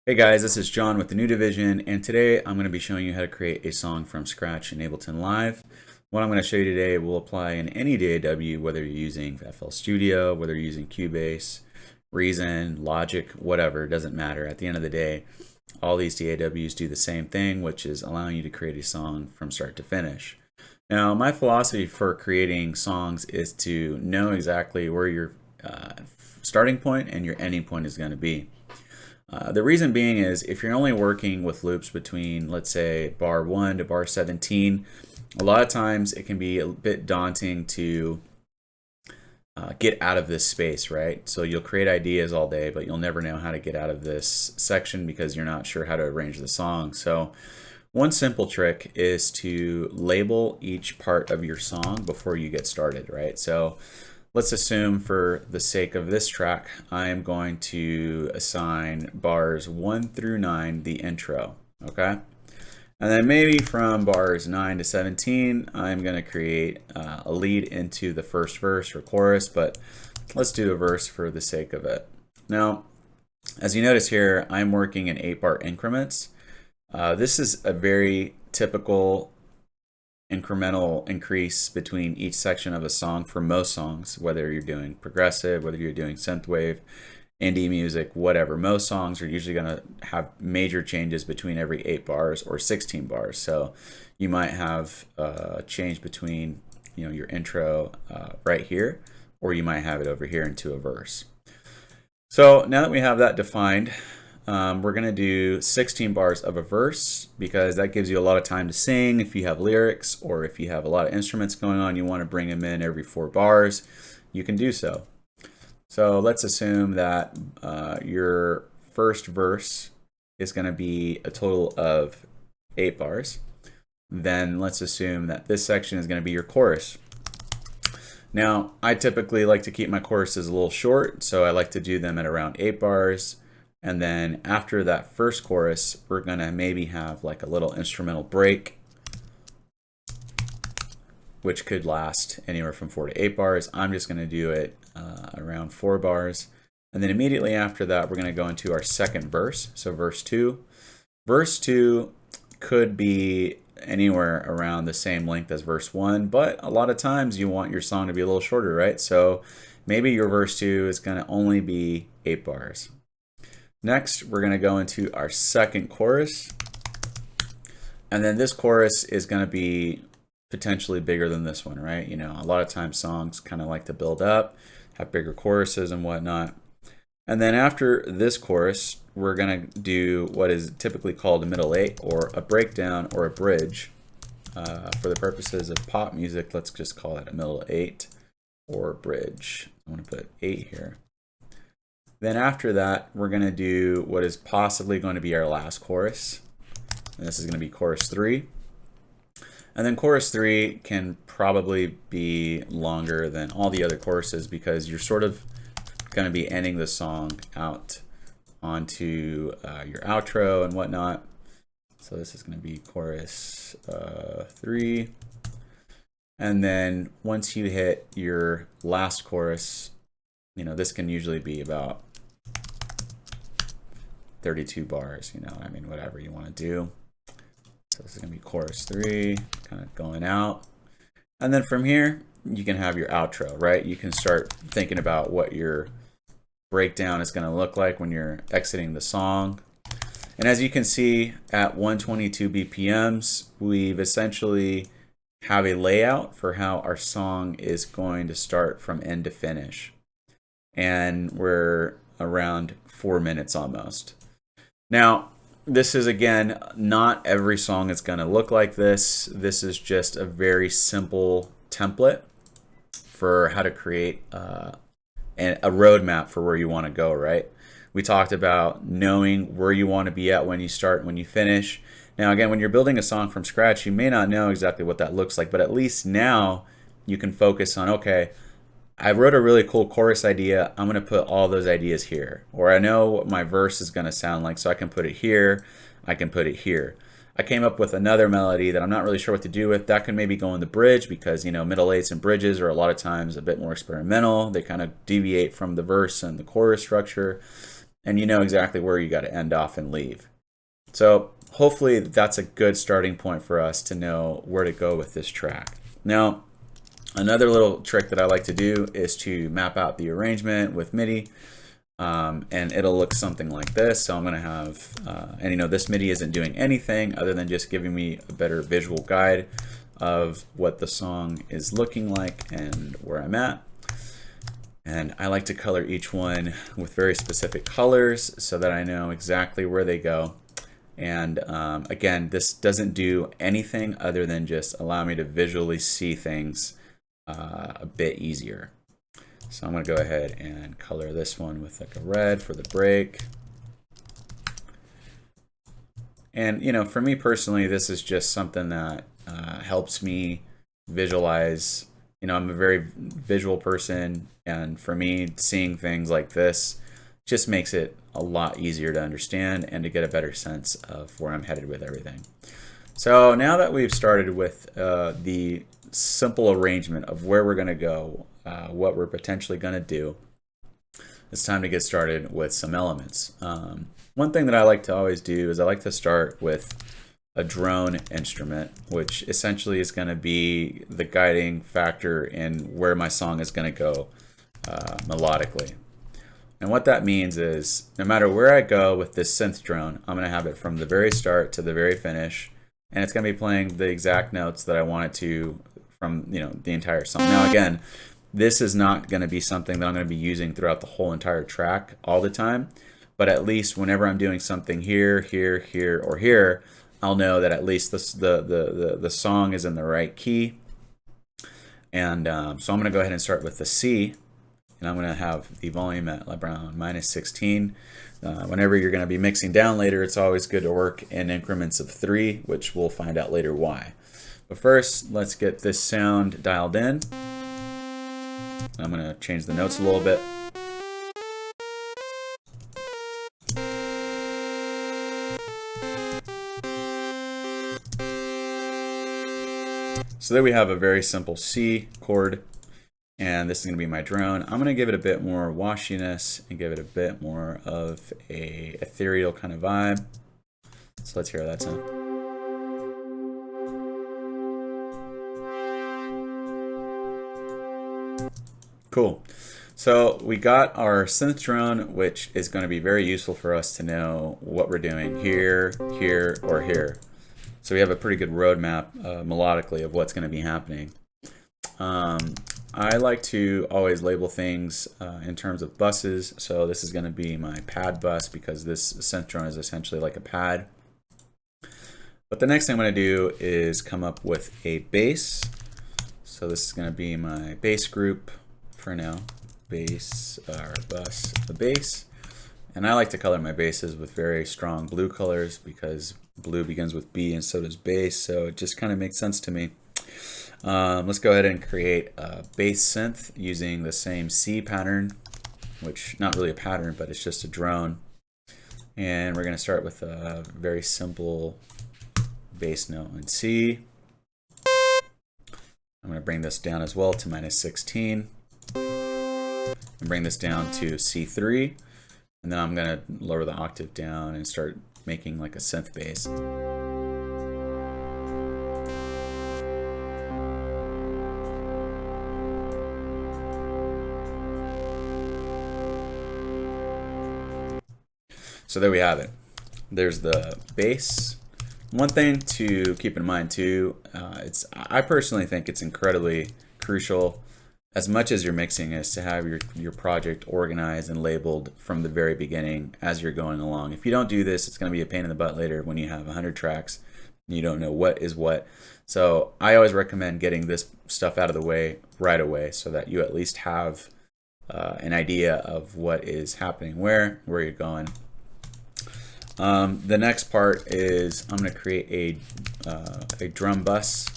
Hey guys, this is John with the New Division, and today I'm going to be showing you how to create a song from scratch in Ableton Live. What I'm going to show you today will apply in any DAW, whether you're using FL Studio, whether you're using Cubase, Reason, Logic, whatever, it doesn't matter. At the end of the day, all these DAWs do the same thing, which is allowing you to create a song from start to finish. Now, my philosophy for creating songs is to know exactly where your starting point and your ending point is going to be. The reason being is if you're only working with loops between, let's say, bar 1 to bar 17, a lot of times it can be a bit daunting to get out of this space, right? So you'll create ideas all day, but you'll never know how to get out of this section because you're not sure how to arrange the song. So one simple trick is to label each part of your song before you get started, right? So let's assume for the sake of this track, I am going to assign bars 1 through 9 the intro, okay? And then maybe from bars 9 to 17, I'm gonna create a lead into the first verse or chorus, but let's do a verse for the sake of it. Now, as you notice here, I'm working in 8-bar increments. This is a very typical incremental increase between each section of a song for most songs, whether you're doing progressive, whether you're doing synthwave, indie music, whatever. Most songs are usually going to have major changes between every 8 bars or 16 bars. So you might have a change between your intro right here, or you might have it over here into a verse. So now that we have that defined, we're going to do 16 bars of a verse because that gives you a lot of time to sing. If you have lyrics or if you have a lot of instruments going on, you want to bring them in every 4 bars, you can do so. So let's assume that your first verse is going to be a total of 8 bars. Then let's assume that this section is going to be your chorus. Now, I typically like to keep my choruses a little short, so I like to do them at around 8 bars. And then after that first chorus, we're gonna maybe have like a little instrumental break, which could last anywhere from 4 to 8 bars. I'm just gonna do it around 4 bars. And then immediately after that, we're gonna go into our second verse, so verse 2. Verse 2 could be anywhere around the same length as verse 1, but a lot of times you want your song to be a little shorter, right? So maybe your verse 2 is gonna only be 8 bars. Next, we're going to go into our second chorus. And then this chorus is going to be potentially bigger than this one, right? A lot of times songs kind of like to build up, have bigger choruses and whatnot. And then after this chorus, we're going to do what is typically called a middle 8 or a breakdown or a bridge. For the purposes of pop music, let's just call it a middle 8 or bridge. I'm going to put 8 here. Then after that, we're going to do what is possibly going to be our last chorus. And this is going to be chorus 3. And then chorus 3 can probably be longer than all the other choruses because you're sort of going to be ending the song out onto your outro and whatnot. So this is going to be chorus 3. And then once you hit your last chorus, this can usually be about 32 bars, whatever you want to do. So this is going to be chorus 3, kind of going out. And then from here, you can have your outro, right? You can start thinking about what your breakdown is going to look like when you're exiting the song. And as you can see, at 122 BPMs, we've essentially have a layout for how our song is going to start from end to finish. And we're around 4 minutes almost. Now, this is, again, not every song is going to look like this. This is just a very simple template for how to create a roadmap for where you want to go, right? We talked about knowing where you want to be at when you start and when you finish. Now, again, when you're building a song from scratch, you may not know exactly what that looks like, but at least now you can focus on, okay, I wrote a really cool chorus idea. I'm going to put all those ideas here. Or I know what my verse is going to sound like, so I can put it here. I can put it here. I came up with another melody that I'm not really sure what to do with. That can maybe go in the bridge because, middle 8s and bridges are a lot of times a bit more experimental. They kind of deviate from the verse and the chorus structure. and you know exactly where you got to end off and leave. So hopefully that's a good starting point for us to know where to go with this track. Now, another little trick that I like to do is to map out the arrangement with MIDI, and it'll look something like this. So I'm going to have, and you know, this MIDI isn't doing anything other than just giving me a better visual guide of what the song is looking like and where I'm at. And I like to color each one with very specific colors so that I know exactly where they go. And again, this doesn't do anything other than just allow me to visually see things a bit easier. So I'm going to go ahead and color this one with like a red for the break. And you know, for me personally, this is just something that helps me visualize. You know, I'm a very visual person, and for me, seeing things like this just makes it a lot easier to understand and to get a better sense of where I'm headed with everything. So now that we've started with the simple arrangement of where we're going to go, what we're potentially going to do, it's time to get started with some elements. One thing that I like to always do is I like to start with a drone instrument, which essentially is going to be the guiding factor in where my song is going to go melodically. And what that means is no matter where I go with this synth drone, I'm going to have it from the very start to the very finish, and it's going to be playing the exact notes that I want it to from, you know, the entire song. Now again, this is not going to be something that I'm going to be using throughout the whole entire track all the time, but at least whenever I'm doing something here, here, here, or here, I'll know that at least the song is in the right key. And so I'm going to go ahead and start with the C, and I'm going to have the volume at around -16. Whenever you're going to be mixing down later, it's always good to work in increments of 3, which we'll find out later why. But first, let's get this sound dialed in. I'm going to change the notes a little bit. So there we have a very simple C chord, and this is going to be my drone. I'm going to give it a bit more washiness and give it a bit more of a ethereal kind of vibe. So let's hear that sound. Cool. So we got our synth drone, which is going to be very useful for us to know what we're doing here, here, or here. So we have a pretty good roadmap melodically of what's going to be happening. I like to always label things in terms of buses. So this is going to be my pad bus because this synth drone is essentially like a pad. But the next thing I'm going to do is come up with a bass. So this is going to be my bass group for now. Bass, or bus, the bass. And I like to color my basses with very strong blue colors because blue begins with B and so does bass, so it just kind of makes sense to me. Let's go ahead and create a bass synth using the same C pattern, which not really a pattern, but it's just a drone. And we're going to start with a very simple bass note in C. I'm going to bring this down as well to -16 and bring this down to C3. And then I'm going to lower the octave down and start making like a synth bass. So there we have it. There's the bass. One thing to keep in mind too, I personally think it's incredibly crucial, as much as you're mixing, is to have your project organized and labeled from the very beginning as you're going along. If you don't do this, it's going to be a pain in the butt later when you have 100 tracks and you don't know what is what. So I always recommend getting this stuff out of the way right away so that you at least have an idea of what is happening where you're going. The next part is I'm going to create a drum bus.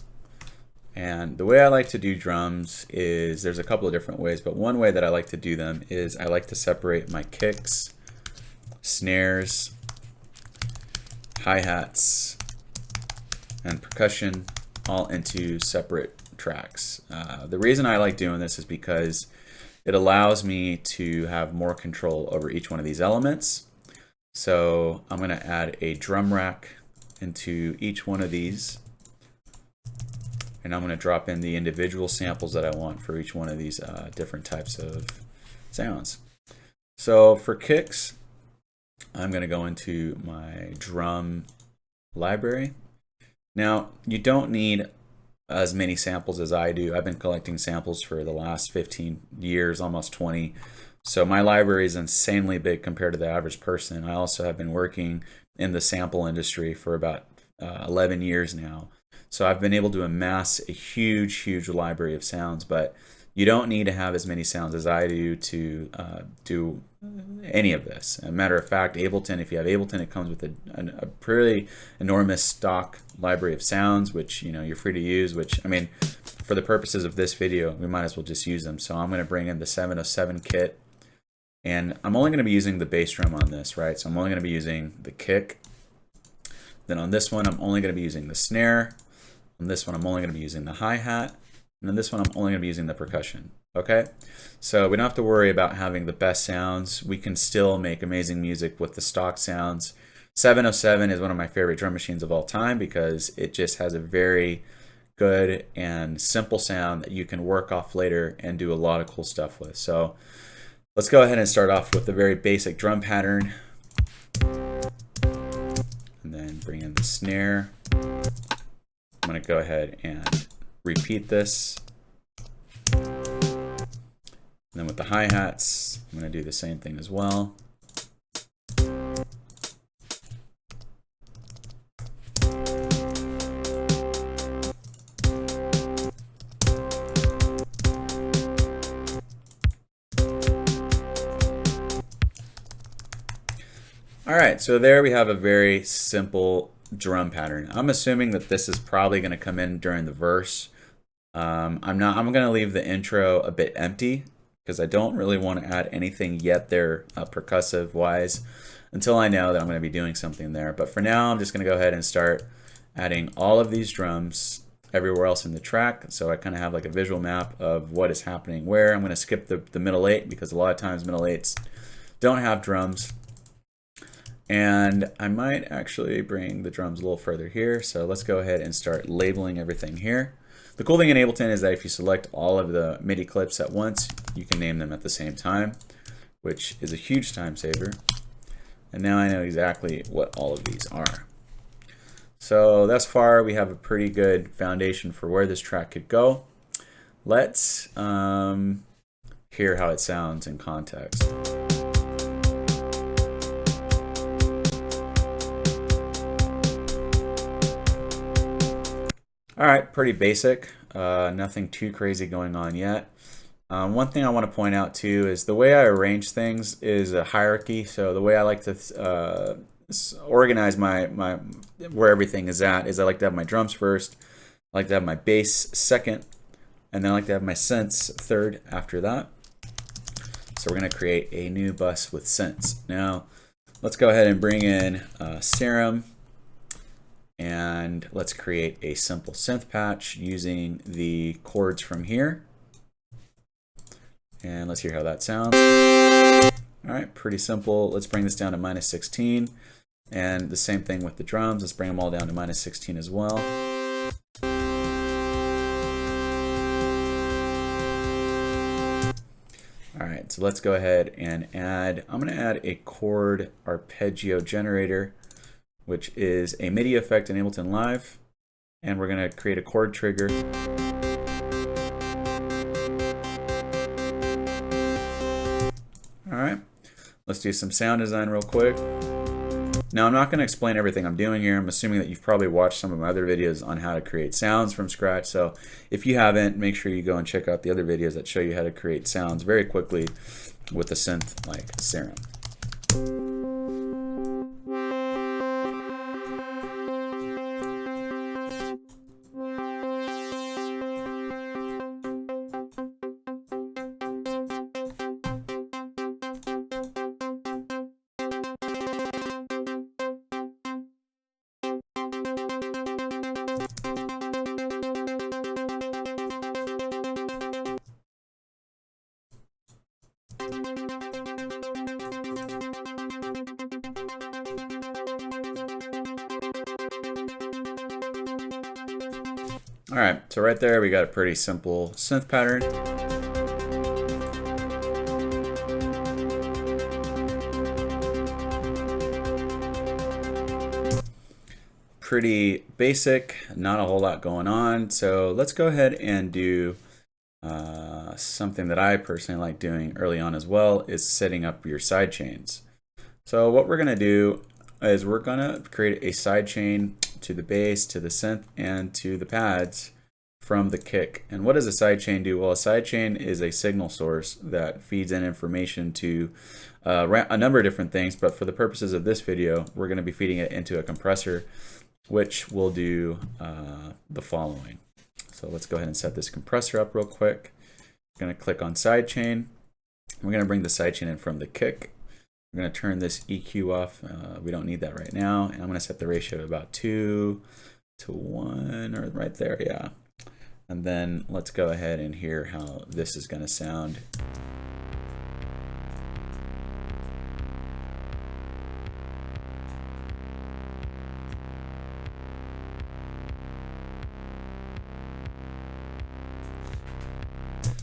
And the way I like to do drums is, there's a couple of different ways, but one way that I like to do them is I like to separate my kicks, snares, hi-hats, and percussion all into separate tracks. The reason I like doing this is because it allows me to have more control over each one of these elements. So I'm going to add a drum rack into each one of these, and I'm going to drop in the individual samples that I want for each one of these different types of sounds. So for kicks, I'm going to go into my drum library. Now, you don't need as many samples as I do. I've been collecting samples for the last 15 years, almost 20. So my library is insanely big compared to the average person. I also have been working in the sample industry for about 11 years now. So I've been able to amass a huge library of sounds, but you don't need to have as many sounds as I do to do any of this. As a matter of fact, Ableton, if you have Ableton, it comes with a pretty enormous stock library of sounds, which you're free to use, which, I mean, for the purposes of this video, we might as well just use them. So I'm going to bring in the 707 kit, and I'm only going to be using the bass drum on this, right? So I'm only going to be using the kick. Then on this one, I'm only going to be using the snare. On this one, I'm only going to be using the hi-hat. And then this one, I'm only going to be using the percussion. Okay? So we don't have to worry about having the best sounds. We can still make amazing music with the stock sounds. 707 is one of my favorite drum machines of all time because it just has a very good and simple sound that you can work off later and do a lot of cool stuff with. So let's go ahead and start off with the very basic drum pattern. And then bring in the snare. I'm going to go ahead and repeat this. And then with the hi-hats, I'm going to do the same thing as well. All right, so there we have a very simple drum pattern. I'm assuming that this is probably going to come in during the verse. I'm going to leave the intro a bit empty because I don't really want to add anything yet there percussive wise until I know that I'm going to be doing something there. But for now, I'm just going to go ahead and start adding all of these drums everywhere else in the track. So I kind of have like a visual map of what is happening where. I'm going to skip the middle 8 because a lot of times middle 8s don't have drums. And I might actually bring the drums a little further here. So let's go ahead and start labeling everything here. The cool thing in Ableton is that if you select all of the MIDI clips at once, you can name them at the same time, which is a huge time saver. And now I know exactly what all of these are. So thus far, we have a pretty good foundation for where this track could go. Let's hear how it sounds in context. All right, pretty basic, nothing too crazy going on yet. One thing I want to point out too is the way I arrange things is a hierarchy. So the way I like to organize my where everything is at is I like to have my drums first, I like to have my bass second, and then I like to have my synths third after that. So we're going to create a new bus with synths. Now, let's go ahead and bring in Serum. And let's create a simple synth patch using the chords from here. And let's hear how that sounds. All right, pretty simple. Let's bring this down to -16. And the same thing with the drums. Let's bring them all down to -16 as well. All right, so let's go ahead and add, I'm gonna add a chord arpeggio generator, which is a MIDI effect in Ableton Live. And we're going to create a chord trigger. All right, let's do some sound design real quick. Now, I'm not going to explain everything I'm doing here. I'm assuming that you've probably watched some of my other videos on how to create sounds from scratch. So if you haven't, make sure you go and check out the other videos that show you how to create sounds very quickly with a synth like Serum. All right, so right there we got a pretty simple synth pattern. Pretty basic, not a whole lot going on. So let's go ahead and do something that I personally like doing early on as well, is setting up your side chains. So what we're gonna do is we're gonna create a side chain to the bass, to the synth, and to the pads from the kick. And what does a side chain do? Well, a side chain is a signal source that feeds in information to a number of different things, but for the purposes of this video, we're gonna be feeding it into a compressor, which will do the following. So let's go ahead and set this compressor up real quick. I'm gonna click on sidechain. We're gonna bring the sidechain in from the kick. I'm gonna turn this EQ off. We don't need that right now. And I'm gonna set the ratio to about 2 to 1, or right there, yeah. And then let's go ahead and hear how this is gonna sound.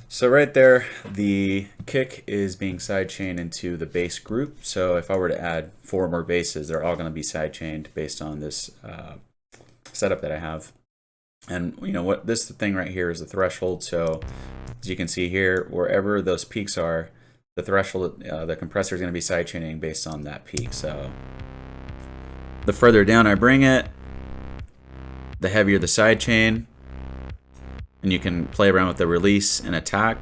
So right there, the kick is being sidechained into the bass group. So if I were to add 4 more basses, they're all going to be sidechained based on this setup that I have. And you know what, this thing right here is the threshold. So as you can see here, wherever those peaks are, the threshold, the compressor is going to be sidechaining based on that peak. So the further down I bring it, the heavier the sidechain. And you can play around with the release and attack.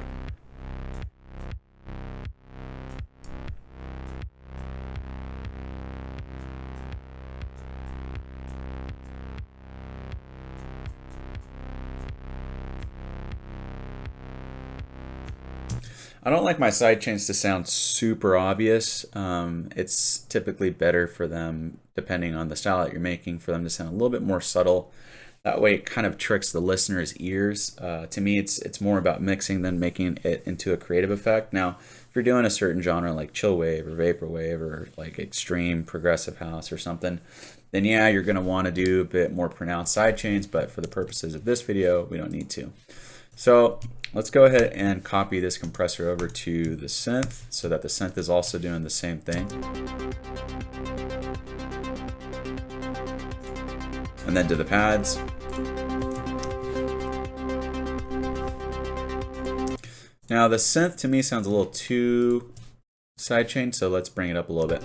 I don't like my side chains to sound super obvious. It's typically better for them, depending on the style that you're making, for them to sound a little bit more subtle. That way it kind of tricks the listener's ears. To me, it's more about mixing than making it into a creative effect. Now, if you're doing a certain genre like chillwave or vaporwave or like extreme progressive house or something, then yeah, you're gonna wanna do a bit more pronounced side chains, but for the purposes of this video, we don't need to. So let's go ahead and copy this compressor over to the synth so that the synth is also doing the same thing. And then to the pads. Now the synth to me sounds a little too sidechained, so let's bring it up a little bit.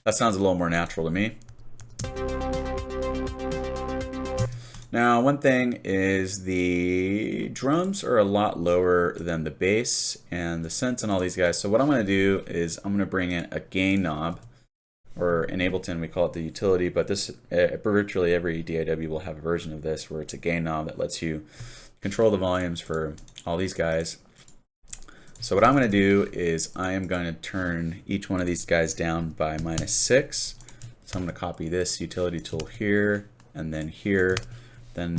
That sounds a little more natural to me. Now, one thing is the drums are a lot lower than the bass and the synths and all these guys. So what I'm going to do is I'm going to bring in a gain knob, or in Ableton we call it the utility, but this virtually every DAW will have a version of this where it's a gain knob that lets you control the volumes for all these guys. So what I'm going to do is I am going to turn each one of these guys down by -6. So I'm going to copy this utility tool here and then here. Then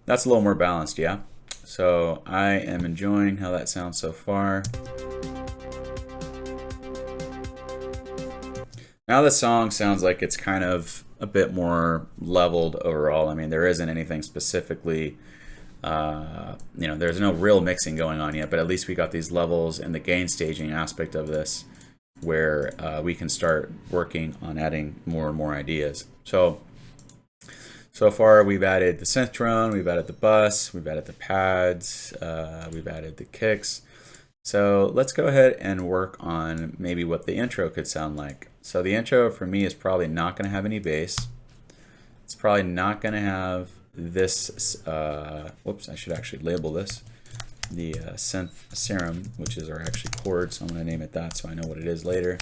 that's a little more balanced, yeah? So I am enjoying how that sounds so far. Now the song sounds like it's kind of a bit more leveled overall. I mean, there isn't anything specifically, you know, there's no real mixing going on yet, but at least we got these levels and the gain staging aspect of this where we can start working on adding more and more ideas. So far we've added the synth drone, we've added the bus, we've added the pads, we've added the kicks. So let's go ahead and work on maybe what the intro could sound like. So the intro for me is probably not going to have any bass. It's probably not going to have this, whoops, I should actually label this. The synth serum, which is our actually chord, so I'm going to name it that so I know what it is later.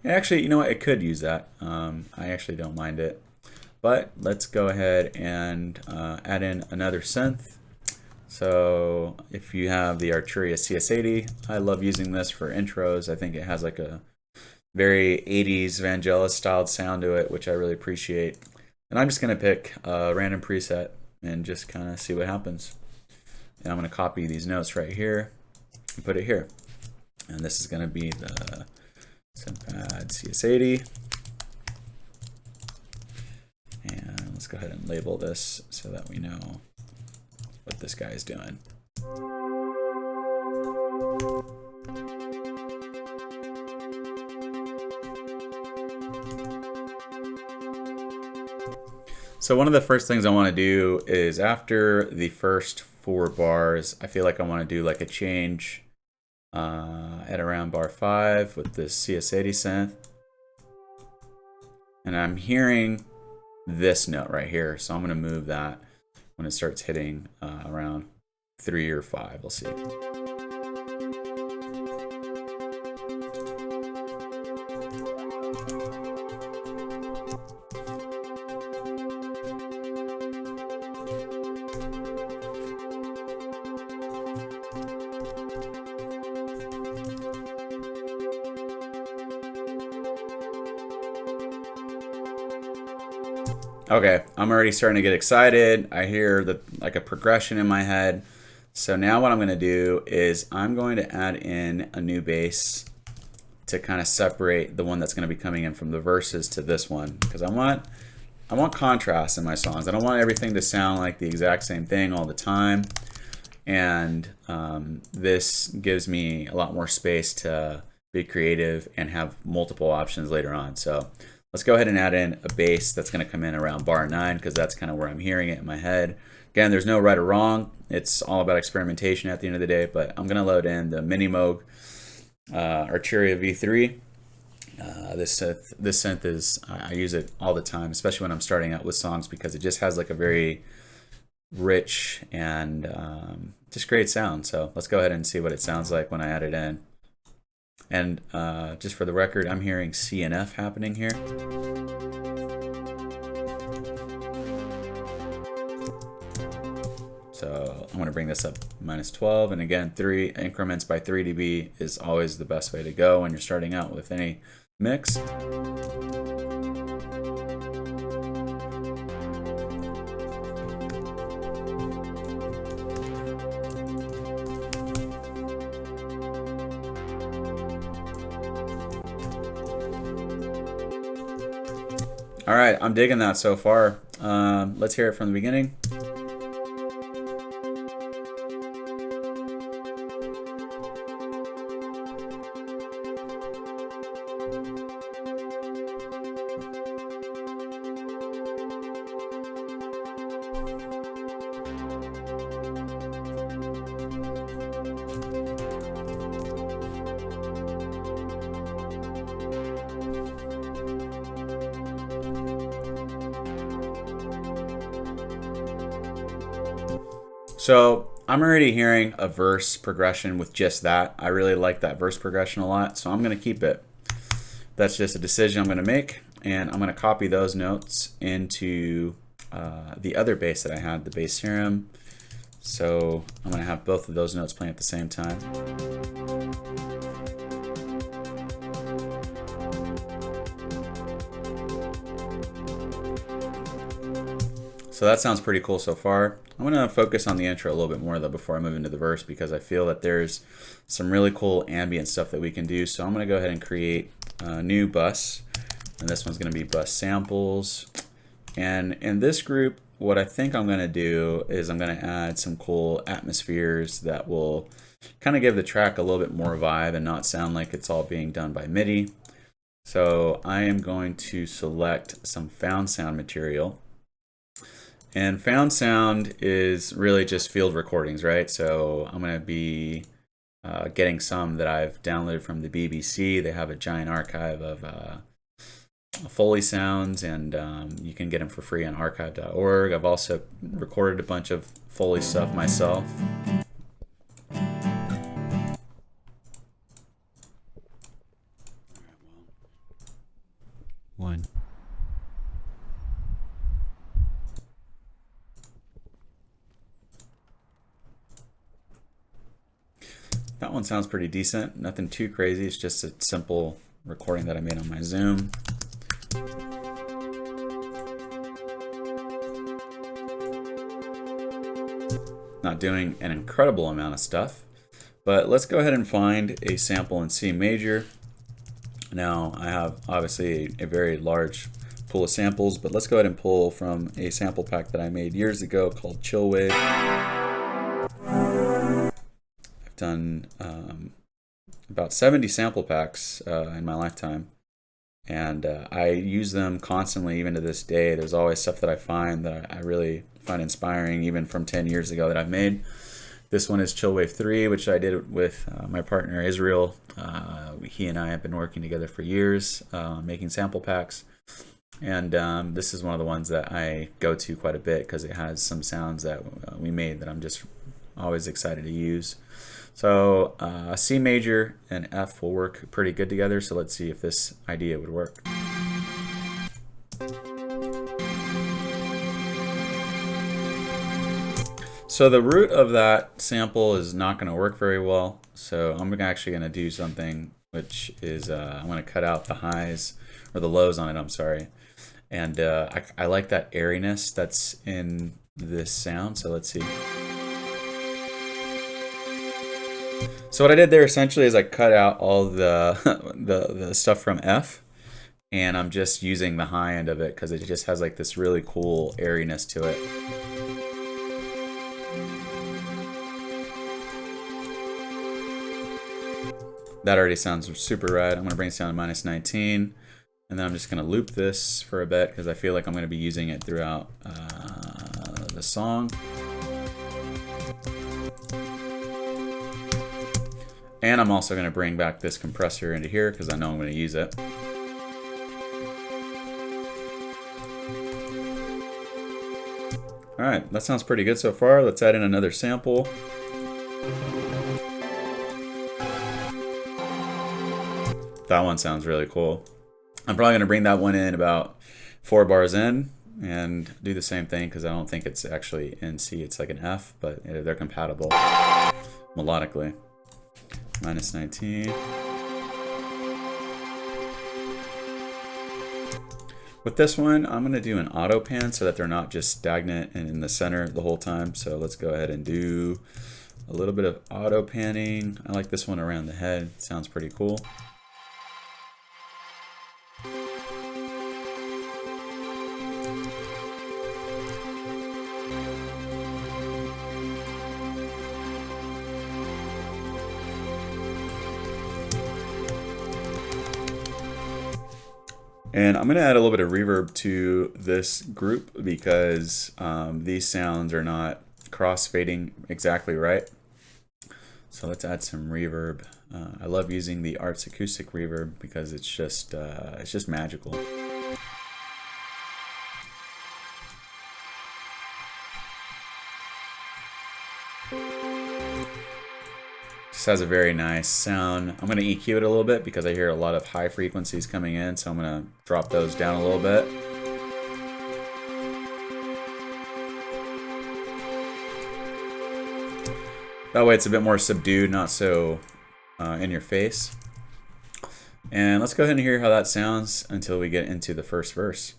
Actually, you know what, it could use that. I actually don't mind it. But let's go ahead and add in another synth. So if you have the Arturia CS80, I love using this for intros. I think it has like a very 80s Vangelis styled sound to it, which I really appreciate. And I'm just going to pick a random preset and just kind of see what happens. And I'm going to copy these notes right here and put it here. And this is going to be the Synthpad CS80. And let's go ahead and label this so that we know what this guy is doing. So one of the first things I want to do is after the first 4 bars, I feel like I want to do like a change at around bar 5 with this CS80 synth. And I'm hearing this note right here, so I'm going to move that when it starts hitting around 3 or 5. We'll see. Okay, I'm already starting to get excited. I hear like a progression in my head. So now what I'm going to do is I'm going to add in a new bass to kind of separate the one that's going to be coming in from the verses to this one, because I want contrast in my songs. I don't want everything to sound like the exact same thing all the time. And this gives me a lot more space to be creative and have multiple options later on. So let's go ahead and add in a bass that's going to come in around bar 9, because that's kind of where I'm hearing it in my head. Again, there's no right or wrong. It's all about experimentation at the end of the day, but I'm going to load in the Mini Moog Arturia V3. This synth is, I use it all the time, especially when I'm starting out with songs, because it just has like a very rich and just great sound. So let's go ahead and see what it sounds like when I add it in. And just for the record, I'm hearing C and F happening here. So I'm going to bring this up -12. And again, 3 increments by 3 dB is always the best way to go when you're starting out with any mix. All right, I'm digging that so far. Let's hear it from the beginning. So I'm already hearing a verse progression with just that. I really like that verse progression a lot, so I'm going to keep it. That's just a decision I'm going to make, and I'm going to copy those notes into the other bass that I had, the bass serum. So I'm going to have both of those notes playing at the same time. So that sounds pretty cool so far. I'm going to focus on the intro a little bit more though before I move into the verse, because I feel that there's some really cool ambient stuff that we can do. So I'm going to go ahead and create a new bus, and this one's going to be bus samples. And in this group, what I think I'm going to do is I'm going to add some cool atmospheres that will kind of give the track a little bit more vibe and not sound like it's all being done by MIDI. So I am going to select some found sound material. And found sound is really just field recordings, right? So I'm going to be getting some that I've downloaded from the BBC. They have a giant archive of Foley sounds, and you can get them for free on archive.org. I've also recorded a bunch of Foley stuff myself. One. That one sounds pretty decent. Nothing too crazy. It's just a simple recording that I made on my Zoom. Not doing an incredible amount of stuff, but let's go ahead and find a sample in C major. Now I have obviously a very large pool of samples, but let's go ahead and pull from a sample pack that I made years ago called Chill Wave. I've done about 70 sample packs in my lifetime, and I use them constantly even to this day. There's always stuff that I find that I really find inspiring, even from 10 years ago that I've made. This one is Chill Wave 3, which I did with my partner Israel. He and I have been working together for years, making sample packs. And this is one of the ones that I go to quite a bit because it has some sounds that we made that I'm just always excited to use. So C major and F will work pretty good together. So let's see if this idea would work. So the root of that sample is not going to work very well. So I'm actually going to do something, which is I'm going to cut out the highs, or the lows on it, I'm sorry. And I like that airiness that's in this sound. So let's see. So what I did there essentially is I cut out all the stuff from F, and I'm just using the high end of it because it just has like this really cool airiness to it. That already sounds super rad. I'm going to bring this down to -19, and then I'm just going to loop this for a bit because I feel like I'm going to be using it throughout the song. And I'm also going to bring back this compressor into here because I know I'm going to use it. All right, that sounds pretty good so far. Let's add in another sample. That one sounds really cool. I'm probably going to bring that one in about 4 bars in and do the same thing because I don't think it's actually in C. It's like an F, but they're compatible melodically. -19. With this one, I'm going to do an auto pan so that they're not just stagnant and in the center the whole time. So let's go ahead and do a little bit of auto panning. I like this one around the head. It sounds pretty cool. And I'm going to add a little bit of reverb to this group because these sounds are not cross-fading exactly right. So let's add some reverb. I love using the Arts Acoustic Reverb because it's just magical. Just has a very nice sound. I'm going to EQ it a little bit because I hear a lot of high frequencies coming in, so I'm going to drop those down a little bit. That way it's a bit more subdued, not so in your face. And let's go ahead and hear how that sounds until we get into the first verse.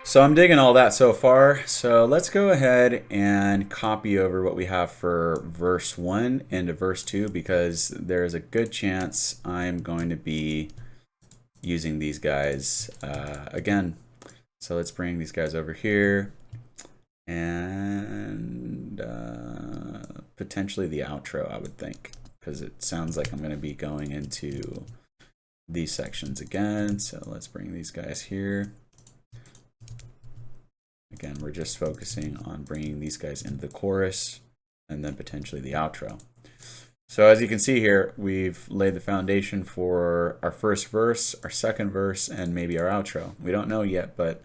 So I'm digging all that so far. So let's go ahead and copy over what we have for verse 1 into verse 2 because there's a good chance I'm going to be using these guys again. So let's bring these guys over here and potentially the outro, I would think, because it sounds like I'm going to be going into these sections again. So let's bring these guys here. Again, we're just focusing on bringing these guys into the chorus and then potentially the outro. So as you can see here, we've laid the foundation for our first verse, our second verse, and maybe our outro. We don't know yet, but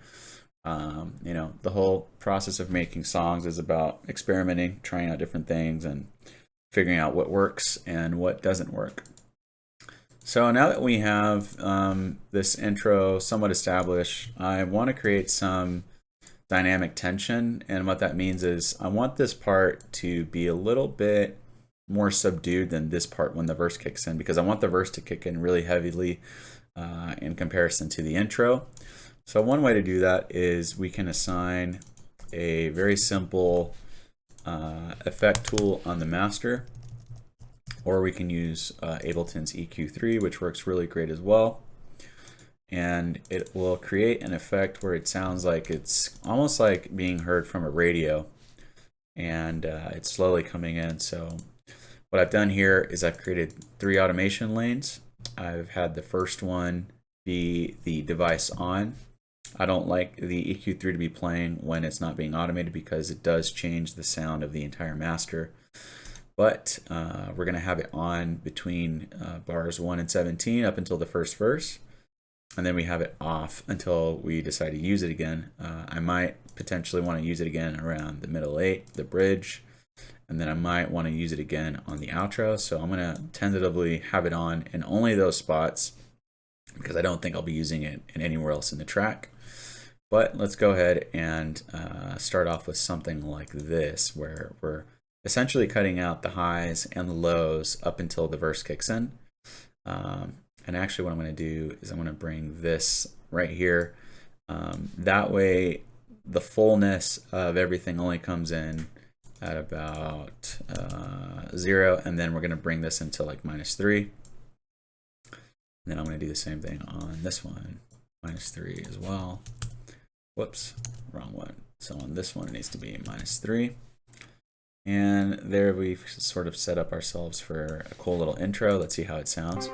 you know, the whole process of making songs is about experimenting, trying out different things, and figuring out what works and what doesn't work. So now that we have this intro somewhat established, I want to create some dynamic tension, and what that means is I want this part to be a little bit more subdued than this part when the verse kicks in, because I want the verse to kick in really heavily in comparison to the intro. So one way to do that is we can assign a very simple effect tool on the master, or we can use Ableton's EQ3, which works really great as well. And it will create an effect where it sounds like it's almost like being heard from a radio, and it's slowly coming in. So what I've done here is I've created 3 automation lanes. I've had the first one be the device on. I don't like the EQ3 to be playing when it's not being automated because it does change the sound of the entire master. But we're going to have it on between bars 1 and 17 up until the first verse. And then we have it off until we decide to use it again. I might potentially want to use it again around the middle 8, the bridge, and then I might want to use it again on the outro. So I'm going to tentatively have it on in only those spots because I don't think I'll be using it in anywhere else in the track. But let's go ahead and start off with something like this, where we're essentially cutting out the highs and the lows up until the verse kicks in. And actually what I'm going to do is I'm going to bring this right here. That way the fullness of everything only comes in at about 0, and then we're going to bring this into like -3. And then I'm going to do the same thing on this one, -3 as well. Whoops, wrong one. So on this one it needs to be -3. And there we've sort of set up ourselves for a cool little intro. Let's see how it sounds.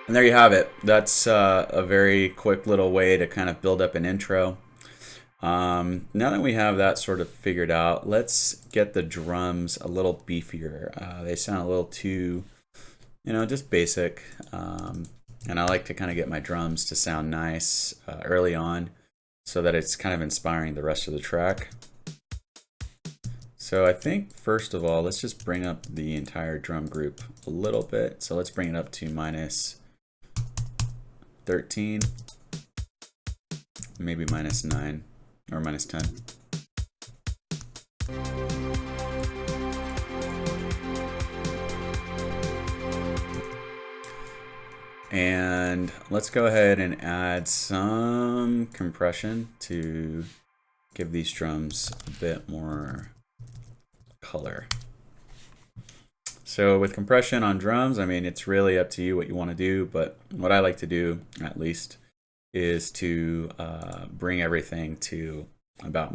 And there you have it. That's a very quick little way to kind of build up an intro. Now that we have that sort of figured out, let's get the drums a little beefier. They sound a little too, you know, just basic. And I like to kind of get my drums to sound nice early on so that it's kind of inspiring the rest of the track. So I think first of all, let's just bring up the entire drum group a little bit. So let's bring it up to -13, maybe -9 or -10. And let's go ahead and add some compression to give these drums a bit more color. So with compression on drums, I mean, it's really up to you what you want to do, but what I like to do, at least, is to bring everything to about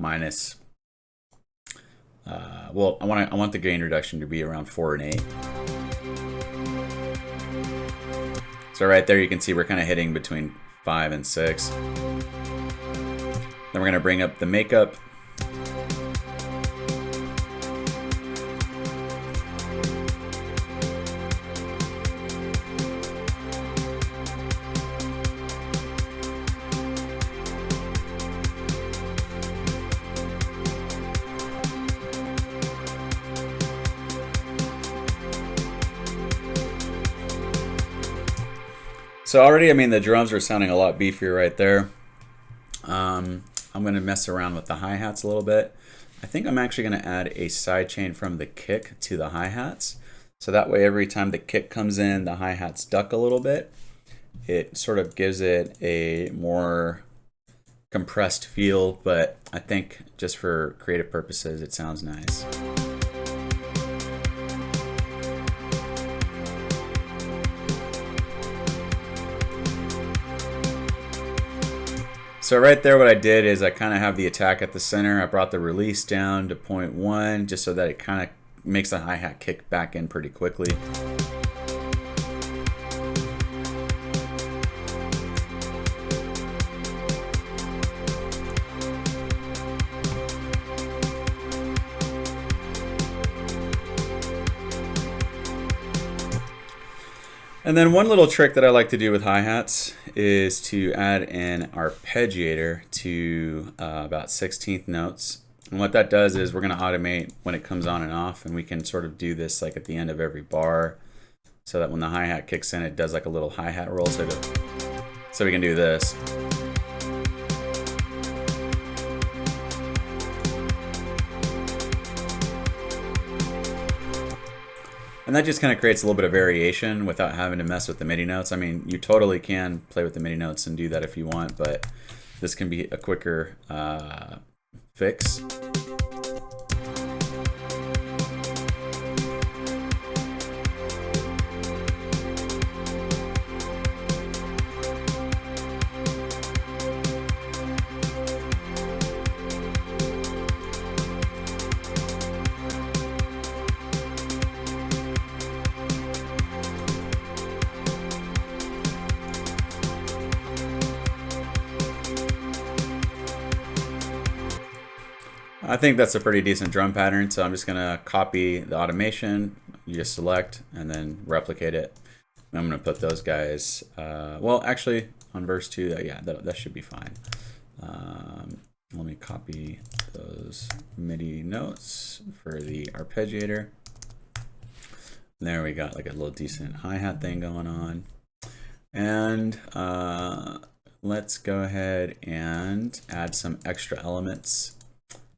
well, I want the gain reduction to be around 4 and 8. So right there, you can see we're kind of hitting between 5 and 6. Then we're going to bring up the makeup. So already, I mean, the drums are sounding a lot beefier right there. I'm going to mess around with the hi-hats a little bit. I think I'm actually going to add a sidechain from the kick to the hi-hats. So that way every time the kick comes in, the hi-hats duck a little bit. It sort of gives it a more compressed feel, but I think just for creative purposes, it sounds nice. So right there, what I did is I kind of have the attack at the center. I brought the release down to 0.1 just so that it kind of makes the hi-hat kick back in pretty quickly. And then one little trick that I like to do with hi-hats is to add an arpeggiator to about 16th notes. And what that does is we're going to automate when it comes on and off, and we can sort of do this like at the end of every bar so that when the hi-hat kicks in, it does like a little hi-hat roll. So we can do this. And that just kind of creates a little bit of variation without having to mess with the MIDI notes. I mean, you totally can play with the MIDI notes and do that if you want, but this can be a quicker fix. I think that's a pretty decent drum pattern, so I'm just gonna copy the automation. You just select and then replicate it. And I'm gonna put those guys, well, actually on verse 2, yeah, that should be fine. Let me copy those MIDI notes for the arpeggiator. There we got like a little decent hi-hat thing going on. And let's go ahead and add some extra elements,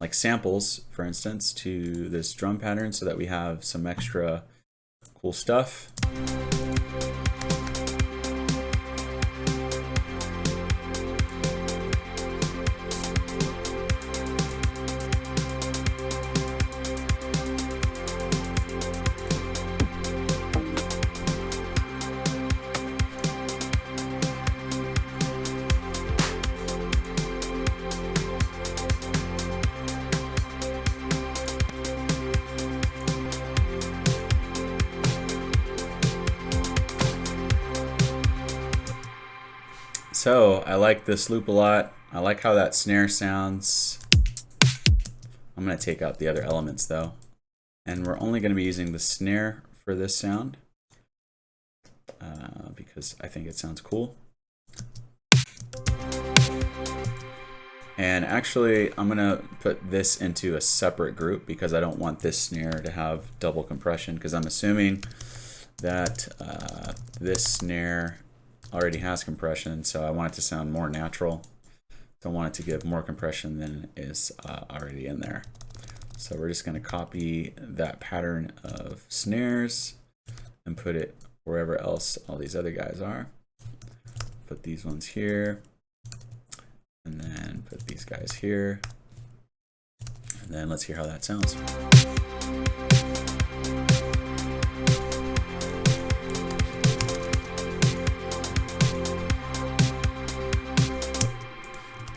like samples, for instance, to this drum pattern so that we have some extra cool stuff. So I like this loop a lot. I like how that snare sounds. I'm going to take out the other elements though. And we're only going to be using the snare for this sound because I think it sounds cool. And actually, I'm going to put this into a separate group because I don't want this snare to have double compression, because I'm assuming that this snare already has compression, so I want it to sound more natural. Don't want it to give more compression than is already in there. So we're just going to copy that pattern of snares and put it wherever else all these other guys are. Put these ones here, and then put these guys here, and then let's hear how that sounds.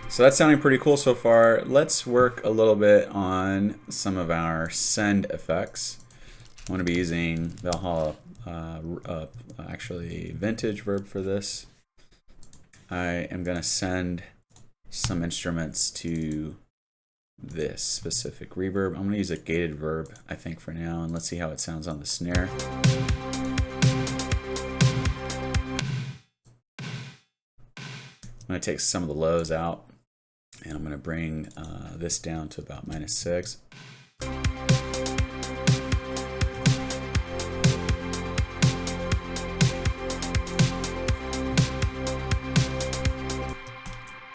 So that's sounding pretty cool so far. Let's work a little bit on some of our send effects. I'm going to be using Valhalla, actually vintage verb for this. I am going to send some instruments to this specific reverb. I'm going to use a gated verb, I think, for now, and let's see how it sounds on the snare. I'm going to take some of the lows out, and I'm going to bring this down to about -6.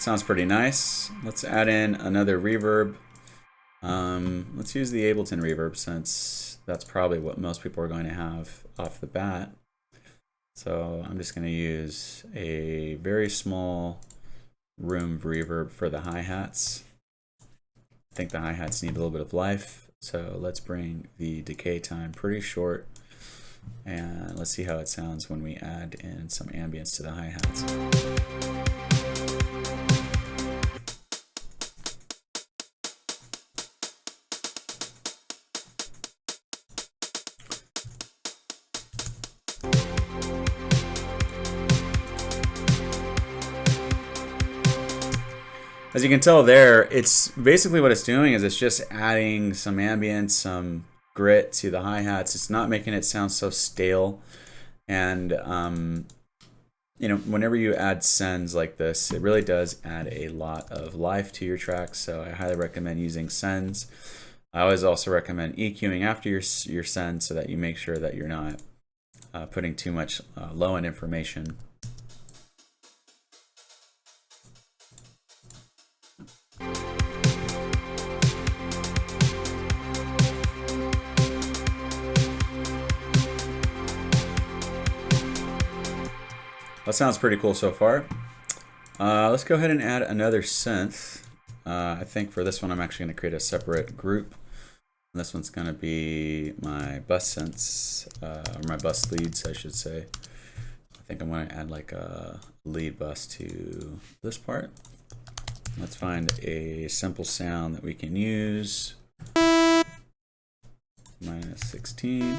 sounds pretty nice. Let's add in another reverb. Let's use the Ableton reverb since that's probably what most people are going to have off the bat. So I'm just going to use a very small room reverb for the hi-hats. I think the hi-hats need a little bit of life, so let's bring the decay time pretty short, and let's see how it sounds when we add in some ambience to the hi-hats. As you can tell there, it's basically what it's doing is it's just adding some ambience, some grit to the hi-hats. It's not making it sound so stale. And you know, whenever you add sends like this, it really does add a lot of life to your tracks. So I highly recommend using sends. I always also recommend EQing after your send so that you make sure that you're not putting too much low-end information. That sounds pretty cool so far. Let's go ahead and add another synth. I think for this one I'm actually going to create a separate group. And this one's going to be my bus synths, or my bus leads I should say. I think I'm going to add like a lead bus to this part. Let's find a simple sound that we can use. -16.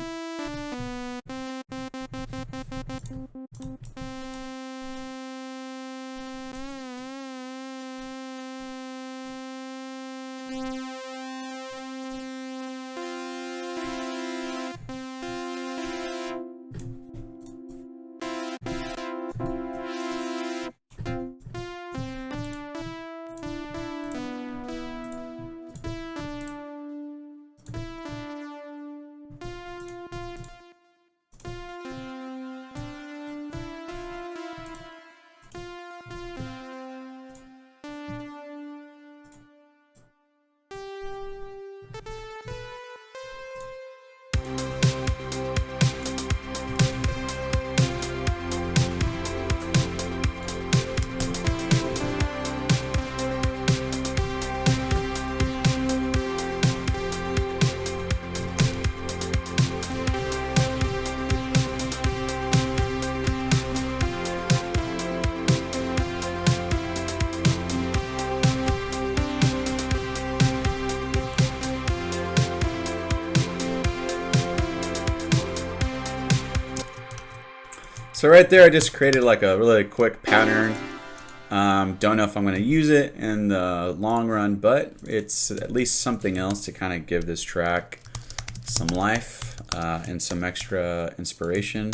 So right there, I just created like a really quick pattern. Don't know if I'm going to use it in the long run, but it's at least something else to kind of give this track some life and some extra inspiration,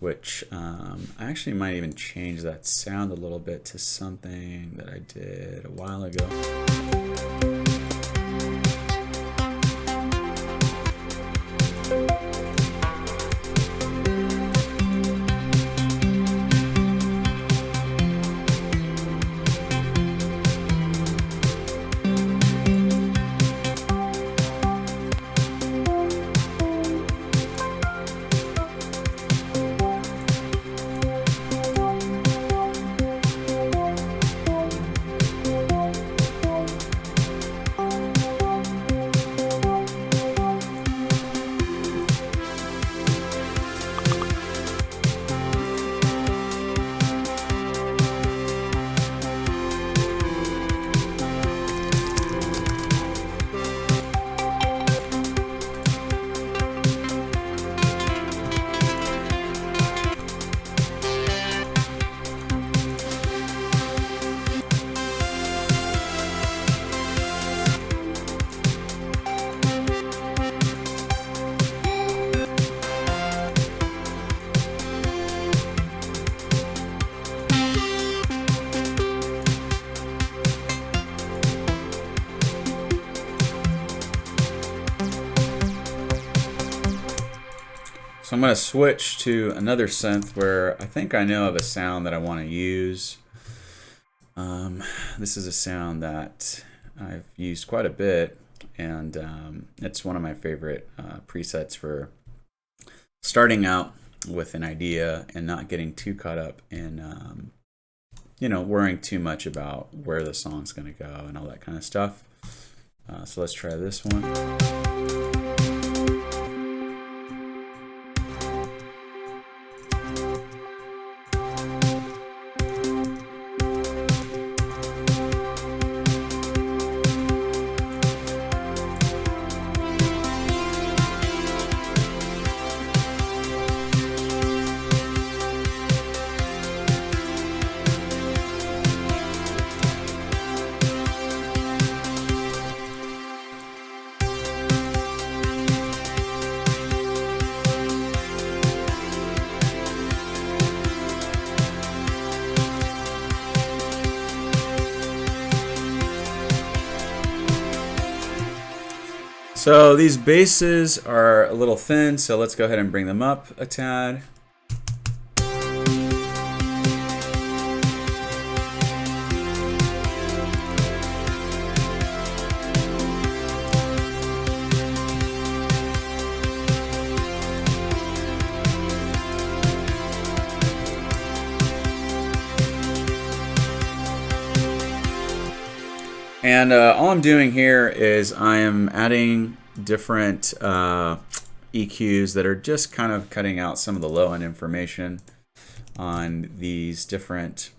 which I actually might even change that sound a little bit to something that I did a while ago. So I'm going to switch to another synth where I think I know of a sound that I want to use. This is a sound that I've used quite a bit, and it's one of my favorite presets for starting out with an idea and not getting too caught up in worrying too much about where the song's going to go and all that kind of stuff. So let's try this one. So these basses are a little thin, so let's go ahead and bring them up a tad. And all I'm doing here is I am adding different EQs that are just kind of cutting out some of the low-end information on these different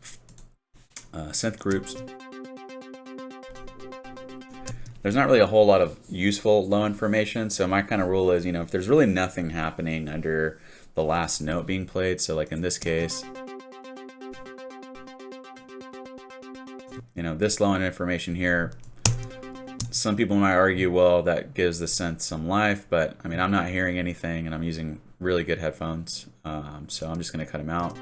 synth groups. There's not really a whole lot of useful low information, so my kind of rule is, if there's really nothing happening under the last note being played, so like in this case, this low-end information here, some people might argue, well, that gives the synth some life, but I mean, I'm not hearing anything and I'm using really good headphones, so I'm just going to cut them out.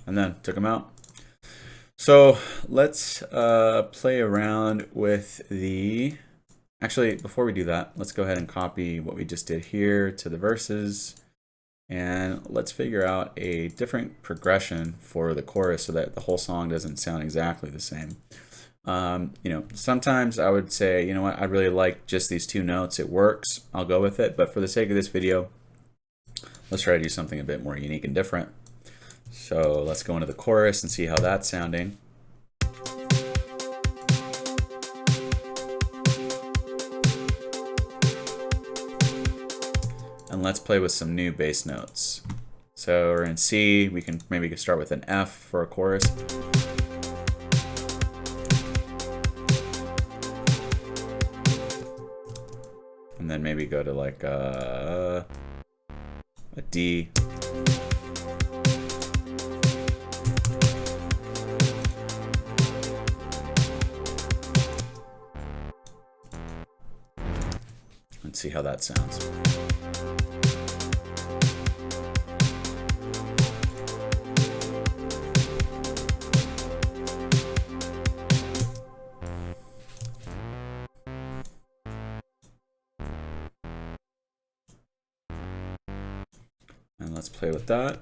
And then took them out. So let's play around with the, actually, before we do that, let's go ahead and copy what we just did here to the verses. And let's figure out a different progression for the chorus so that the whole song doesn't sound exactly the same. Sometimes I would say, you know what, I really like just these two notes. It works. I'll go with it. But for the sake of this video, let's try to do something a bit more unique and different. So let's go into the chorus and see how that's sounding. And let's play with some new bass notes. So we're in C, we can maybe start with an F for a chorus. And then maybe go to like a D. Let's see how that sounds. And let's play with that.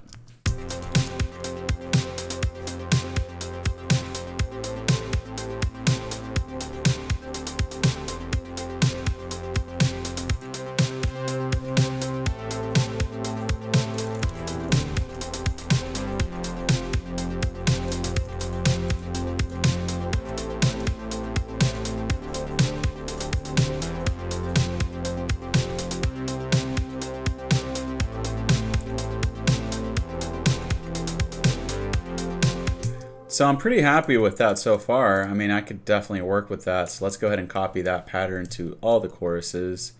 So I'm pretty happy with that so far. I mean, I could definitely work with that. So let's go ahead and copy that pattern to all the choruses.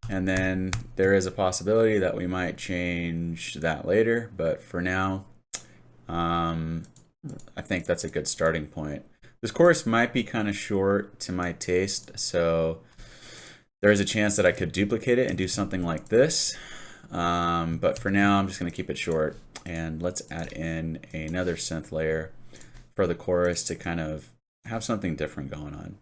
And then there is a possibility that we might change that later. But for now, I think that's a good starting point. This chorus might be kind of short to my taste. So there is a chance that I could duplicate it and do something like this. But for now, I'm just going to keep it short. And let's add in another synth layer for the chorus to kind of have something different going on.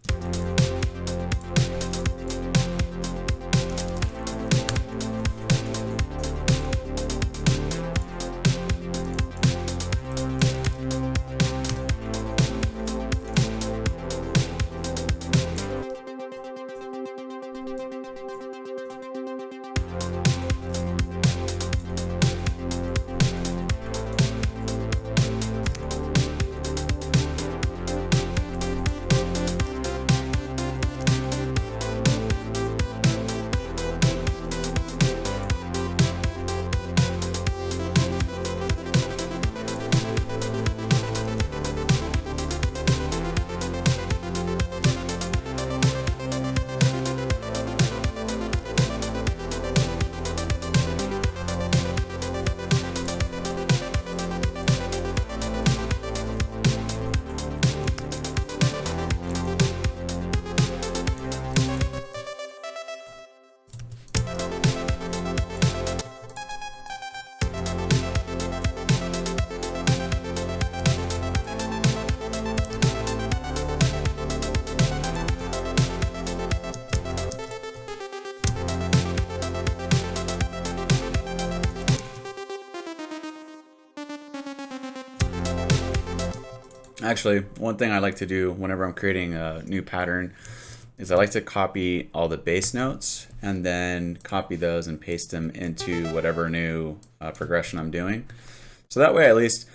Actually, one thing I like to do whenever I'm creating a new pattern is I like to copy all the bass notes and then copy those and paste them into whatever new progression I'm doing. So that way at least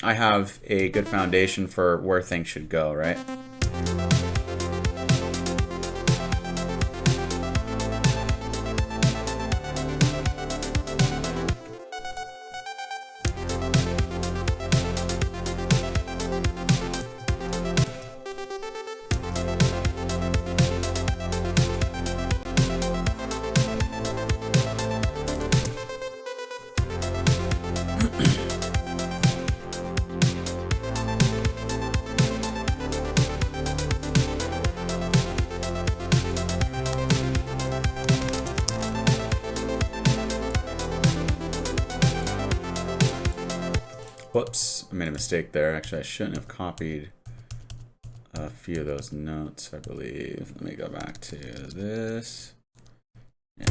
I have a good foundation for where things should go, right? Whoops, I made a mistake there. Actually, I shouldn't have copied a few of those notes, I believe. Let me go back to this. Yeah.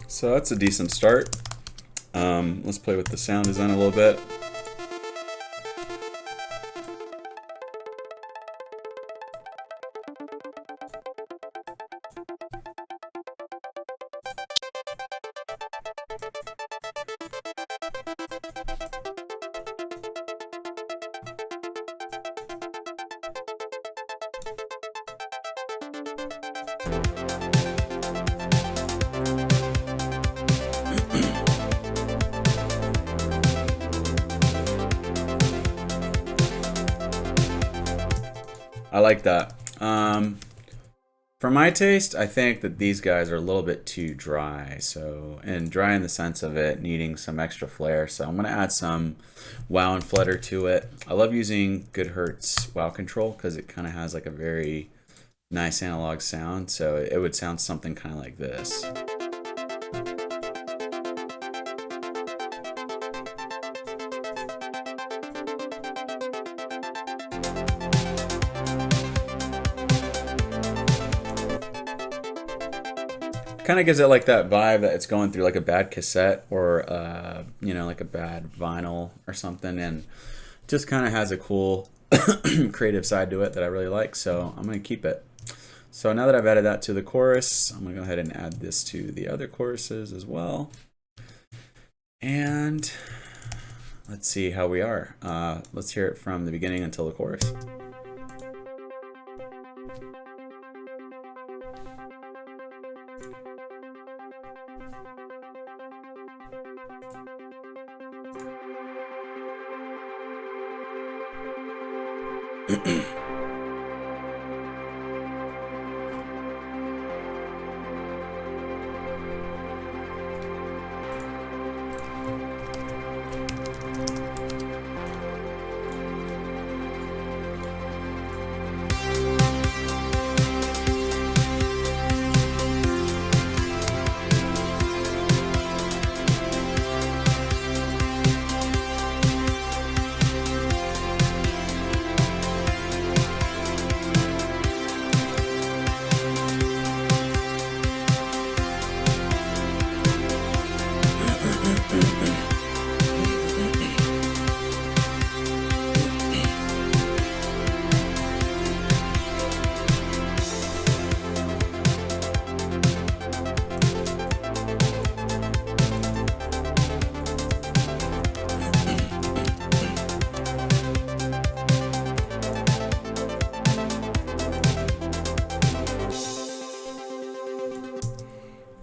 So that's a decent start. Let's play with the sound design a little bit. I like that. For my taste, I think that these guys are a little bit too dry. So, and dry in the sense of it needing some extra flair. So I'm gonna add some wow and flutter to it. I love using Goodhertz wow control because it kind of has like a very nice analog sound. So it would sound something kind of like this. Kind of gives it like that vibe that it's going through like a bad cassette or you know, like a bad vinyl or something, and just kind of has a cool creative side to it that I really like, so I'm gonna keep it. So now that I've added that to the chorus, I'm gonna go ahead and add this to the other choruses as well. And let's see how we are. Let's hear it from the beginning until the chorus.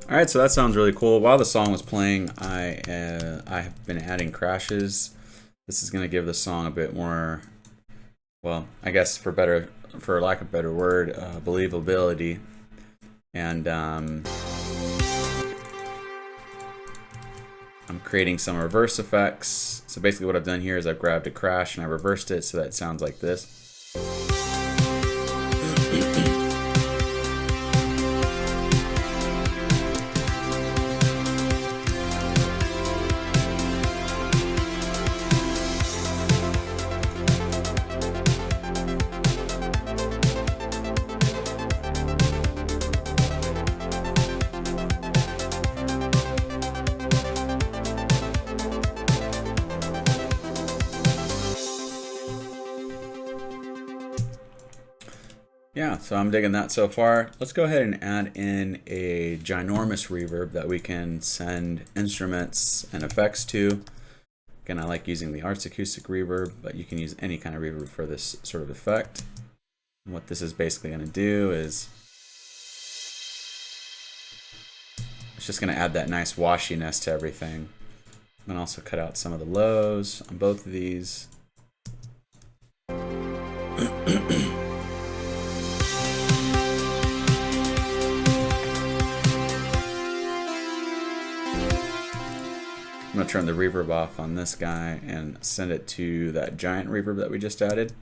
All right, so that sounds really cool. While the song was playing, I have been adding crashes. This is going to give the song a bit more, well, I guess for lack of a better word, believability. And I'm creating some reverse effects. So basically what I've done here is I've grabbed a crash and I reversed it so that it sounds like this. Yeah, so I'm digging that so far. Let's go ahead and add in a ginormous reverb that we can send instruments and effects to. Again, I like using the Arts Acoustic Reverb, but you can use any kind of reverb for this sort of effect. And what this is basically going to do is it's just going to add that nice washiness to everything. I'm going to also cut out some of the lows on both of these. I'm going to turn the reverb off on this guy and send it to that giant reverb that we just added.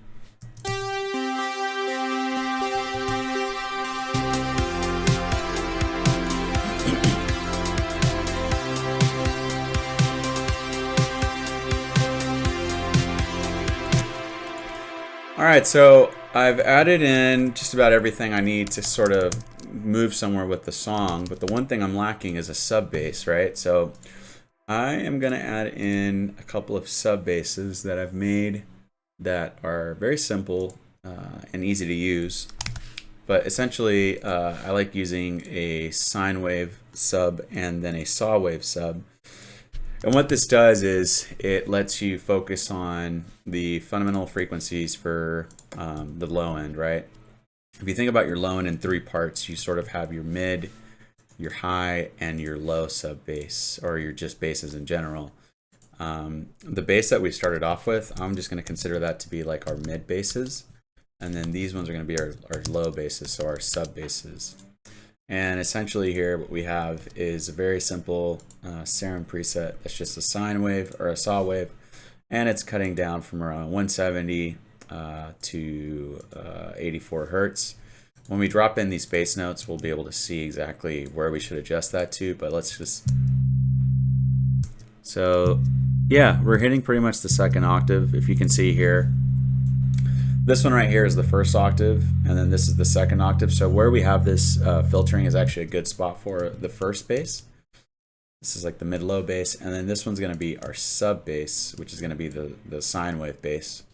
Alright, so I've added in just about everything I need to sort of move somewhere with the song, but the one thing I'm lacking is a sub bass, right? So I am going to add in a couple of sub basses that I've made that are very simple and easy to use. But essentially, I like using a sine wave sub and then a saw wave sub. And what this does is it lets you focus on the fundamental frequencies for the low end, right? If you think about your low end in three parts, you sort of have your mid, your high, and your low sub bass, or your just basses in general. The bass that we started off with, I'm just going to consider that to be like our mid basses, and then these ones are going to be our low basses, so our sub basses. And essentially here what we have is a very simple Serum preset that's just a sine wave or a saw wave, and it's cutting down from around 170 to 84 hertz. When we drop in these bass notes, we'll be able to see exactly where we should adjust that to, but let's just... So yeah, we're hitting pretty much the second octave. If you can see here, this one right here is the first octave, and then this is the second octave. So where we have this filtering is actually a good spot for the first bass. This is like the mid-low bass, and then this one's going to be our sub bass, which is going to be the sine wave bass.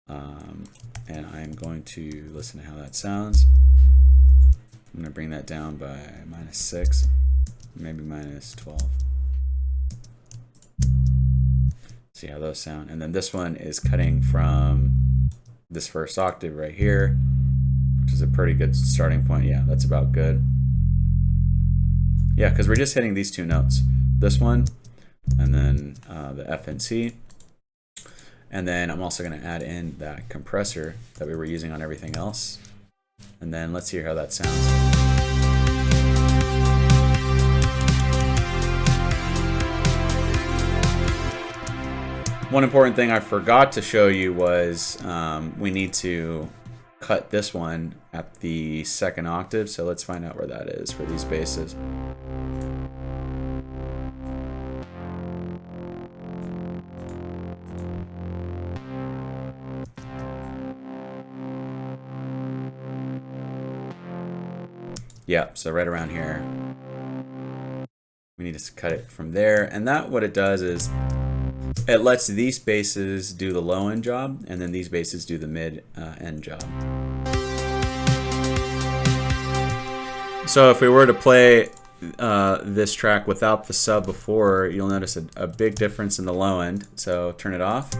And I'm going to listen to how that sounds. I'm going to bring that down by -6, maybe -12. See how those sound. And then this one is cutting from this first octave right here, which is a pretty good starting point. Yeah, that's about good. Yeah, because we're just hitting these two notes. This one, and then the F and C. And then I'm also going to add in that compressor that we were using on everything else. And then let's hear how that sounds. One important thing I forgot to show you was we need to cut this one at the second octave. So let's find out where that is for these basses. Yeah, so right around here. We need to cut it from there. And that, what it does is it lets these basses do the low end job, and then these basses do the mid end job. So if we were to play this track without the sub before, you'll notice a big difference in the low end. So turn it off.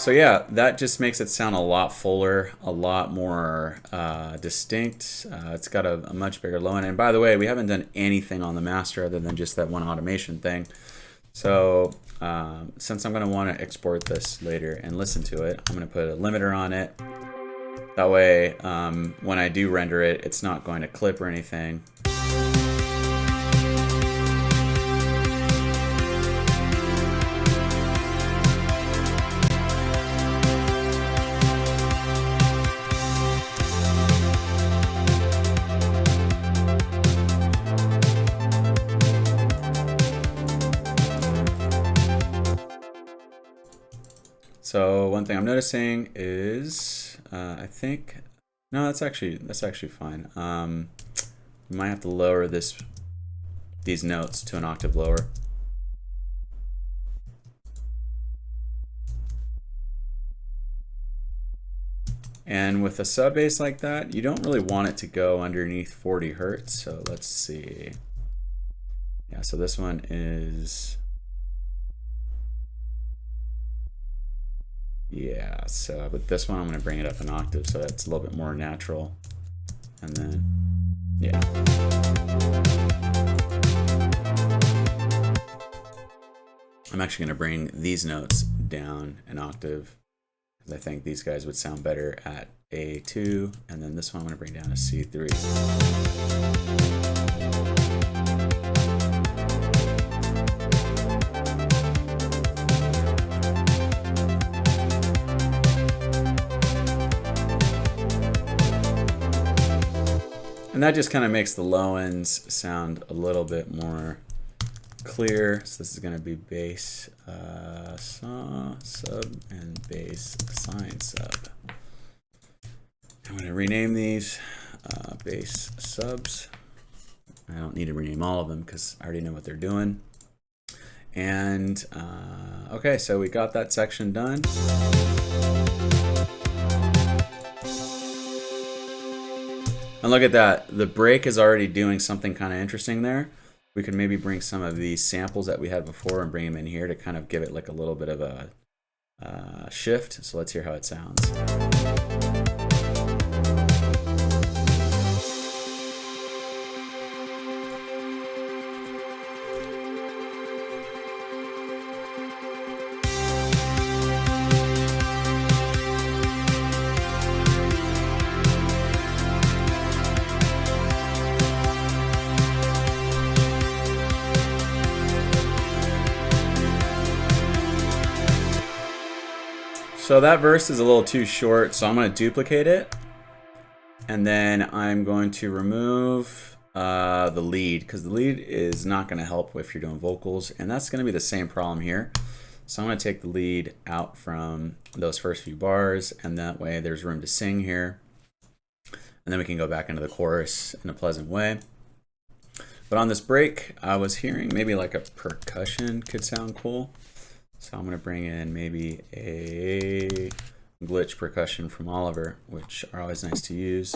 So yeah, that just makes it sound a lot fuller, a lot more distinct. It's got a much bigger low end. And by the way, we haven't done anything on the master other than just that one automation thing. So since I'm going to want to export this later and listen to it, I'm going to put a limiter on it. That way, when I do render it, it's not going to clip or anything. So one thing I'm noticing is, I think, no, that's actually fine. We might have to lower these notes to an octave lower. And with a sub bass like that, you don't really want it to go underneath 40 Hertz. So let's see. Yeah, so this one is, yeah, so with this one, I'm going to bring it up an octave so that's a little bit more natural. And then, yeah. I'm actually going to bring these notes down an octave because I think these guys would sound better at A2. And then this one I'm going to bring down to C3. And that just kind of makes the low ends sound a little bit more clear. So this is going to be bass sub and bass sine sub. I'm going to rename these bass subs. I don't need to rename all of them because I already know what they're doing. And okay, so we got that section done. And look at that, the break is already doing something kind of interesting there. We could maybe bring some of these samples that we had before and bring them in here to kind of give it like a little bit of a shift. So let's hear how it sounds. So that verse is a little too short, so I'm going to duplicate it. And then I'm going to remove the lead, because the lead is not going to help if you're doing vocals. And that's going to be the same problem here. So I'm going to take the lead out from those first few bars, and that way there's room to sing here. And then we can go back into the chorus in a pleasant way. But on this break, I was hearing maybe like a percussion could sound cool. So I'm going to bring in maybe a glitch percussion from Oliver, which are always nice to use.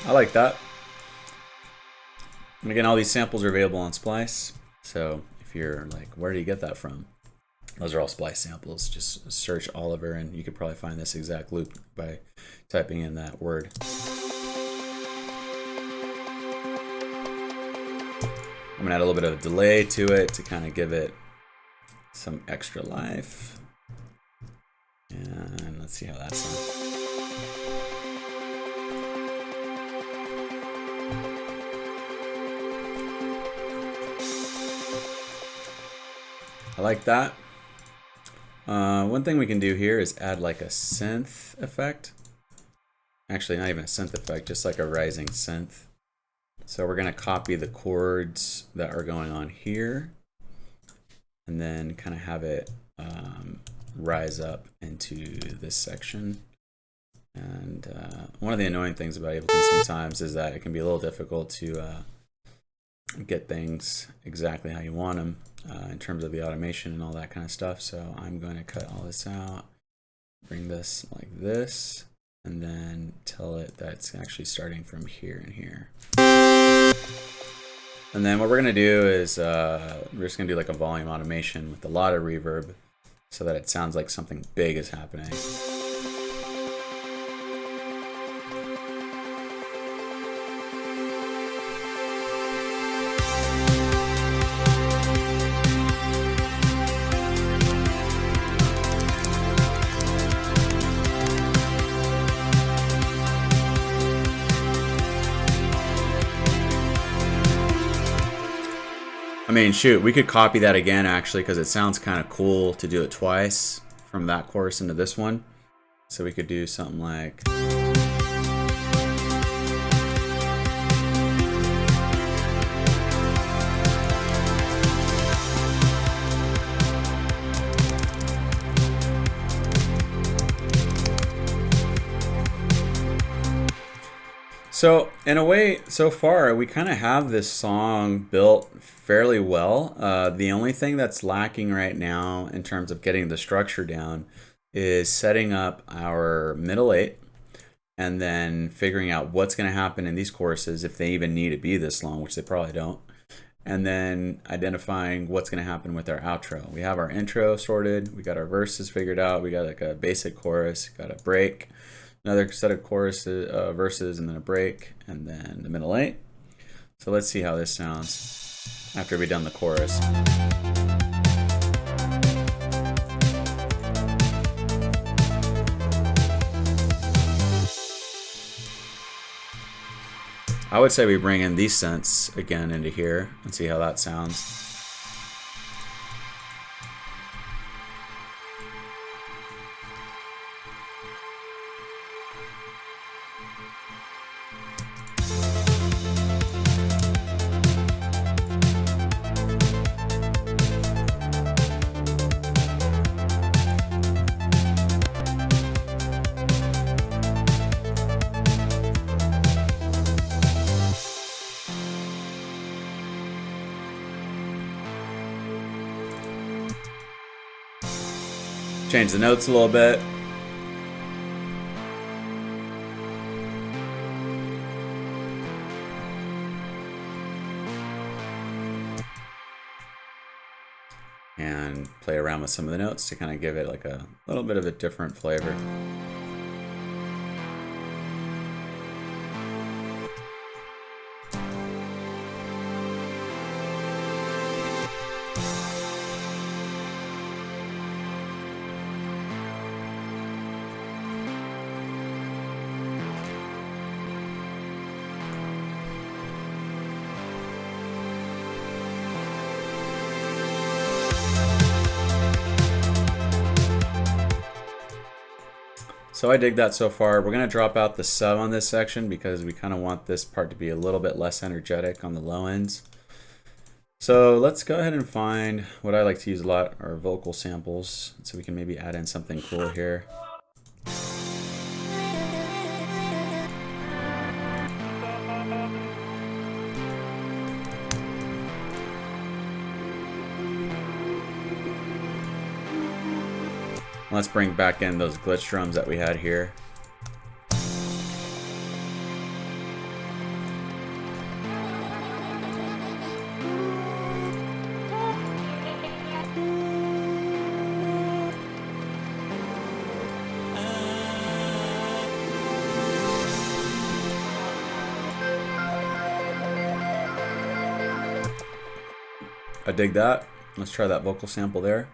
I like that. And again, all these samples are available on Splice. So if you're like, where do you get that from? Those are all Splice samples. Just search Oliver and you could probably find this exact loop by typing in that word. I'm gonna add a little bit of a delay to it to kind of give it some extra life. And let's see how that sounds. I like that. One thing we can do here is add like a synth effect. Actually, not even a synth effect, just like a rising synth. So we're going to copy the chords that are going on here and then kind of have it rise up into this section. And one of the annoying things about Ableton sometimes is that it can be a little difficult to get things exactly how you want them in terms of the automation and all that kind of stuff. So I'm going to cut all this out, bring this like this, and then tell it that it's actually starting from here and here. And then what we're gonna do is we're just gonna do like a volume automation with a lot of reverb so that it sounds like something big is happening. I mean, shoot, we could copy that again actually because it sounds kind of cool to do it twice from that chorus into this one. So we could do something like... So in a way, so far, we kind of have this song built fairly well. The only thing that's lacking right now in terms of getting the structure down is setting up our middle eight and then figuring out what's going to happen in these choruses if they even need to be this long, which they probably don't. And then identifying what's going to happen with our outro. We have our intro sorted. We got our verses figured out. We got like a basic chorus, got a break. Another set of choruses, verses, and then a break, and then the middle eight. So let's see how this sounds after we've done the chorus. I would say we bring in these synths again into here and see how that sounds. Change the notes a little bit. And play around with some of the notes to kind of give it like a little bit of a different flavor. So I dig that so far. We're going to drop out the sub on this section because we kind of want this part to be a little bit less energetic on the low ends. So let's go ahead and find what I like to use a lot are vocal samples. So we can maybe add in something cool here. Let's bring back in those glitch drums that we had here. I dig that. Let's try that vocal sample there.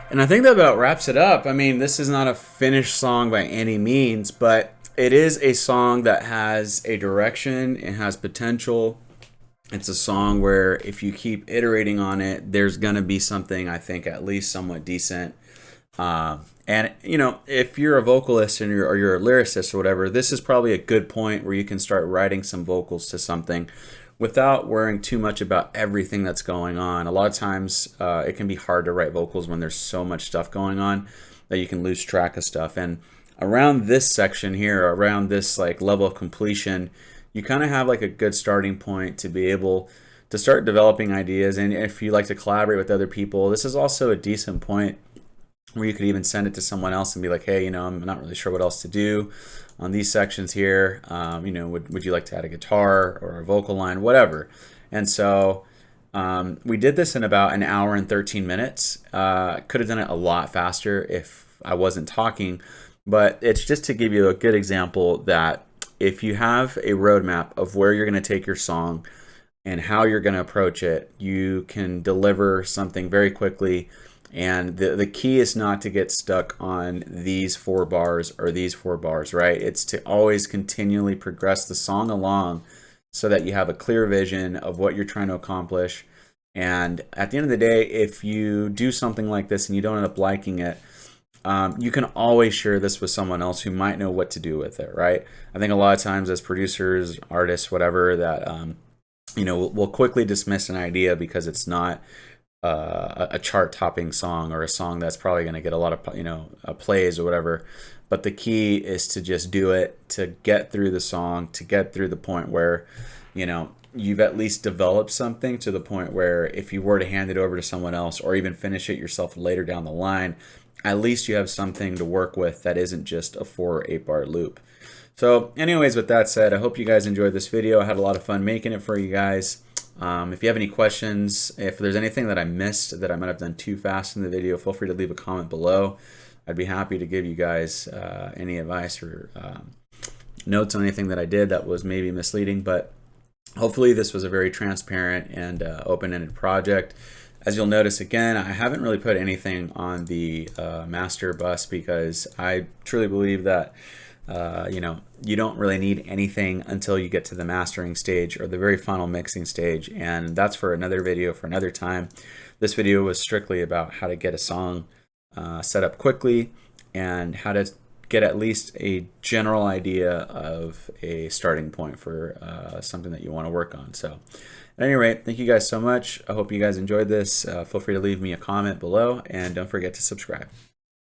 And I think that about wraps it up. I mean, this is not a finished song by any means, but it is a song that has a direction, it has potential. It's a song where if you keep iterating on it, there's going to be something, I think, at least somewhat decent. And, you know, if you're a vocalist and or you're a lyricist or whatever, this is probably a good point where you can start writing some vocals to something without worrying too much about everything that's going on. A lot of times it can be hard to write vocals when there's so much stuff going on that you can lose track of stuff. And around this section here, around this like level of completion, you kind of have like a good starting point to be able to start developing ideas. And if you like to collaborate with other people, this is also a decent point where you could even send it to someone else and be like, hey, you know, I'm not really sure what else to do on these sections here. You know, would you like to add a guitar or a vocal line, whatever. And so we did this in about an hour and 13 minutes. Could have done it a lot faster if I wasn't talking, but it's just to give you a good example that if you have a roadmap of where you're going to take your song and how you're going to approach it, you can deliver something very quickly. And the key is not to get stuck on these 4 bars or these 4 bars, right? It's to always continually progress the song along so that you have a clear vision of what you're trying to accomplish. And at the end of the day, if you do something like this and you don't end up liking it, you can always share this with someone else who might know what to do with it, right? I think a lot of times as producers, artists, whatever, that you know, we'll quickly dismiss an idea because it's not a chart-topping song or a song that's probably going to get a lot of, you know, plays or whatever. But the key is to just do it, to get through the song, to get through the point where, you know, you've at least developed something to the point where if you were to hand it over to someone else or even finish it yourself later down the line, at least you have something to work with that isn't just a 4 or 8 bar loop. So anyways, with that said, I hope you guys enjoyed this video. I had a lot of fun making it for you guys. If you have any questions, if there's anything that I missed that I might have done too fast in the video, feel free to leave a comment below. I'd be happy to give you guys any advice or notes on anything that I did that was maybe misleading, but hopefully this was a very transparent and open-ended project. As you'll notice, again, I haven't really put anything on the master bus because I truly believe that you know, you don't really need anything until you get to the mastering stage or the very final mixing stage, and that's for another video for another time. This video was strictly about how to get a song set up quickly and how to get at least a general idea of a starting point for something that you want to work on. So at any rate, thank you guys so much. I hope you guys enjoyed this. Feel free to leave me a comment below and don't forget to subscribe.